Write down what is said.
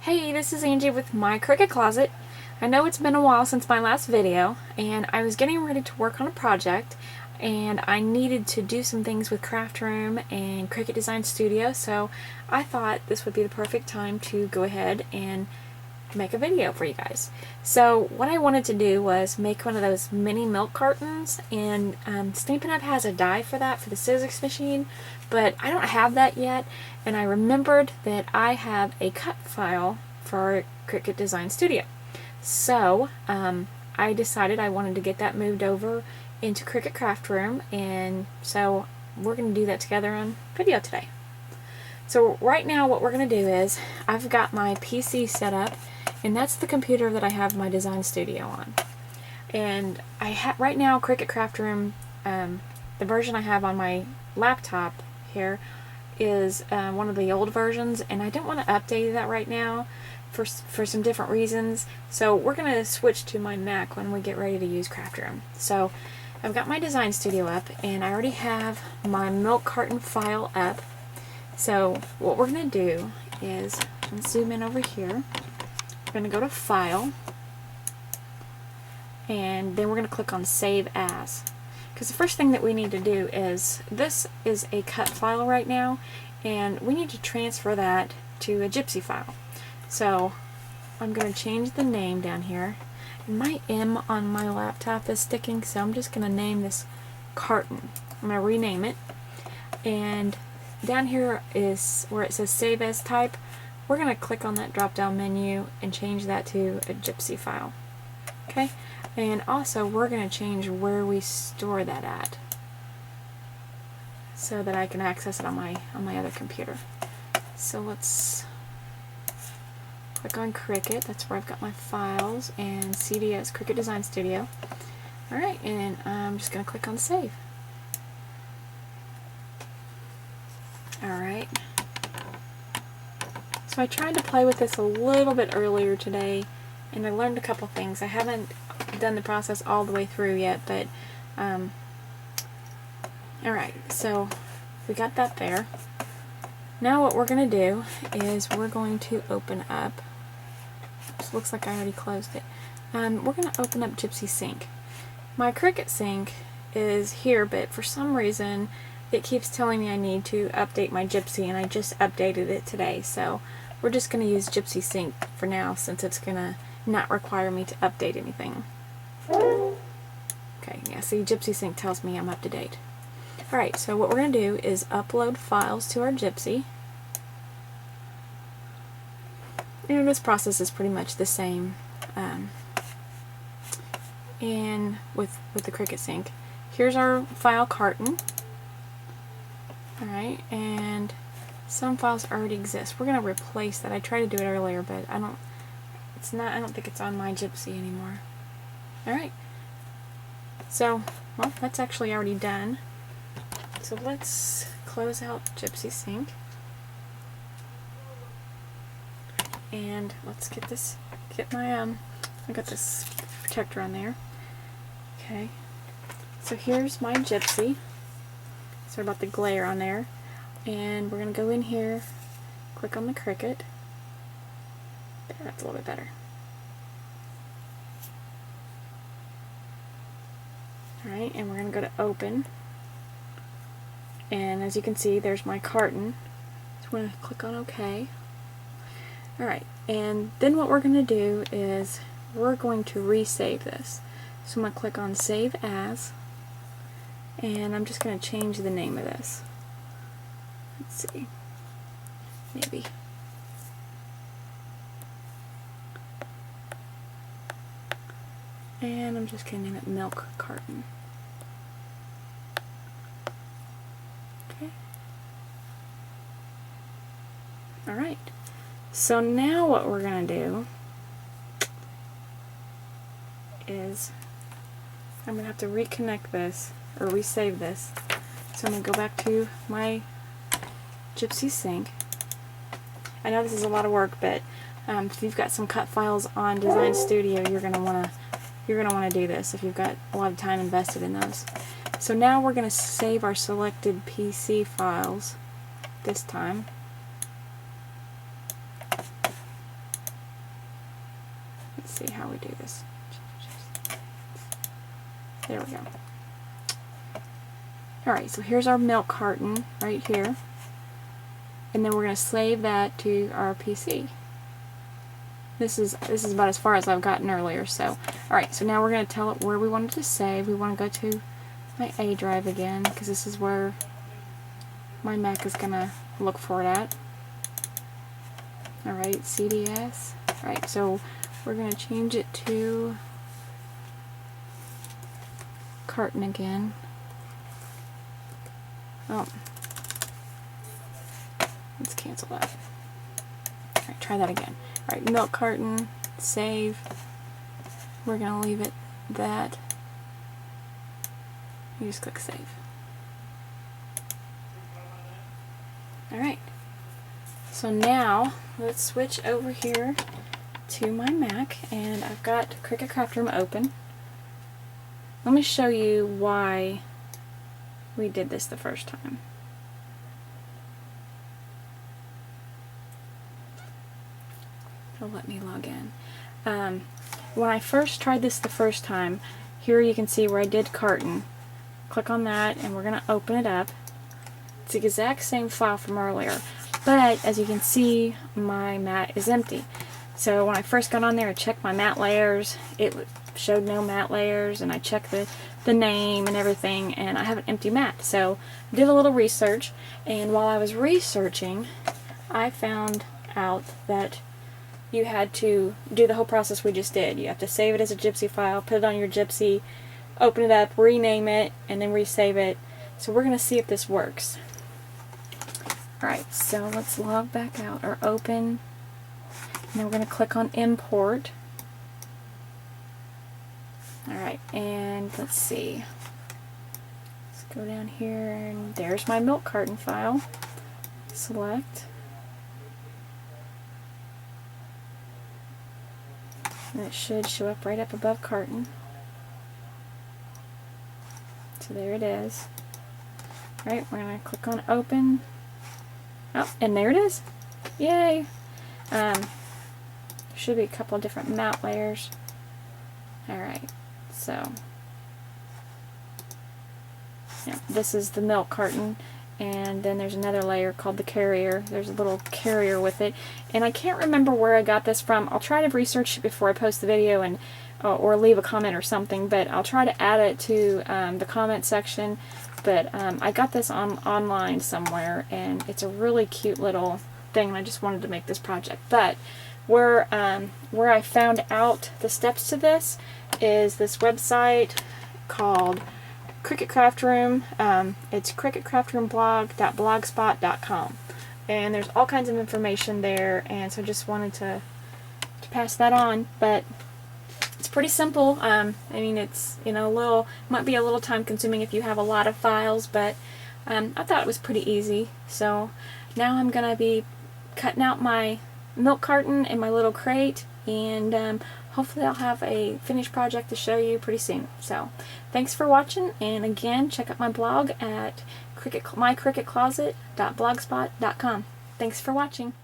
Hey, this is Angie with my Cricut Closet. I know it's been a while since my last video, and I was getting ready to work on a project, and I needed to do some things with Craft Room and Cricut Design Studio, so I thought this would be the perfect time to go ahead and make a video for you guys. So what I wanted to do was make one of those mini milk cartons, and Stampin' Up! Has a die for that for the Sizzix machine, but I don't have that yet, and I remembered that I have a cut file for Cricut Design Studio. So I decided I wanted to get that moved over into Cricut Craft Room, and so we're going to do that together on video today. So right now what we're going to do is I've got my PC set up, and that's the computer that I have my Design Studio on. And I have right now Cricut Craft Room, the version I have on my laptop here is one of the old versions, and I don't want to update that right now for some different reasons. So we're going to switch to my Mac when we get ready to use Craft Room. So I've got my Design Studio up, and I already have my milk carton file up. So what we're going to do is, let's zoom in over here. We're going to go to File, and then we're going to click on Save As. Because the first thing that we need to do is, this is a cut file right now, and we need to transfer that to a Gypsy file. So I'm going to change the name down here. And my M on my laptop is sticking, so I'm just going to name this Carton. I'm going to rename it, and down here is where it says Save As Type. We're going to click on that drop down menu and change that to a Gypsy file. Okay, and also we're going to change where we store that at so that I can access it on my other computer. So let's click on Cricut. That's where I've got my files, and CDS, Cricut Design Studio. Alright, and I'm just going to click on Save. Alright. So I tried to play with this a little bit earlier today, and I learned a couple things. I haven't done the process all the way through yet, but alright, so we got that there. Now what we're going to do is we're going to open up, this looks like I already closed it, we're going to open up Gypsy Sync. My Cricut Sync is here, but for some reason it keeps telling me I need to update my Gypsy, and I just updated it today, so we're just going to use Gypsy Sync for now, since it's going to not require me to update anything. Okay, yeah, see, Gypsy Sync tells me I'm up to date. Alright, so what we're going to do is upload files to our Gypsy. And this process is pretty much the same and with the Cricut Sync. Here's our file carton. Alright, and some files already exist. We're going to replace that. I tried to do it earlier, but I don't think it's on my Gypsy anymore. Alright. So, well, that's actually already done. So let's close out Gypsy Sync. And let's get my, I got this protector on there. Okay. So here's my Gypsy. Sorry about the glare on there. And we're going to go in here, click on the Cricut. There, that's a little bit better. Alright, and we're going to go to Open. And as you can see, there's my carton. So we're going to click on OK. Alright, and then what we're going to do is we're going to resave this. So I'm going to click on Save As, and I'm just going to change the name of this. Let's see, maybe. And I'm just going to name it Milk Carton. Okay. Alright. So now what we're going to do is I'm going to have to reconnect this, or resave this. So I'm going to go back to my Gypsy Sync. I know this is a lot of work, but if you've got some cut files on Design Studio, you're going to want to do this if you've got a lot of time invested in those. So now we're going to save our selected PC files this time. Let's see how we do this. There we go. Alright, so here's our milk carton right here. And then we're going to save that to our PC. This is about as far as I've gotten earlier. So, alright, so now we're going to tell it where we want it to save. We want to go to my A drive again, because this is where my Mac is going to look for it at. Alright, CDS. Alright, so we're going to change it to carton again. Oh. Let's cancel that. Alright, try that again. Alright, milk carton, save. We're going to leave it that. You just click save. Alright. So now, let's switch over here to my Mac, and I've got Cricut Craft Room open. Let me show you why we did this the first time. It'll let me log in. When I first tried this the first time, here you can see where I did carton. Click on that, and we're going to open it up. It's the exact same file from earlier, but as you can see, my mat is empty. So when I first got on there, I checked my mat layers. It showed no mat layers, and I checked the name and everything, and I have an empty mat. So I did a little research, and while I was researching, I found out that you had to do the whole process we just did. You have to save it as a Gypsy file, put it on your Gypsy, open it up, rename it, and then resave it. So we're going to see if this works. Alright, so let's log back out, or open, and then we're going to click on import. Alright, and let's see. Let's go down here, and there's my milk carton file. Select. And it should show up right up above carton. So there it is. Alright, we're going to click on open. Oh, and there it is. Yay! Should be a couple of different mat layers. Alright, so yeah, this is the milk carton, and then there's another layer called the carrier. There's a little carrier with it, and I can't remember where I got this from. I'll try to research it before I post the video, and or leave a comment or something, but I'll try to add it to the comment section. But I got this online somewhere, and it's a really cute little thing, and I just wanted to make this project. But where I found out the steps to this is this website called Cricut Craft Room. It's cricutcraftroomblog.blogspot.com, and there's all kinds of information there, and so I just wanted to pass that on. But it's pretty simple. I mean, it's, you know, might be a little time consuming if you have a lot of files, but I thought it was pretty easy. So now I'm gonna be cutting out my milk carton in my little crate, and hopefully I'll have a finished project to show you pretty soon. So thanks for watching, and again, check out my blog at mycricutcloset.blogspot.com. Thanks for watching.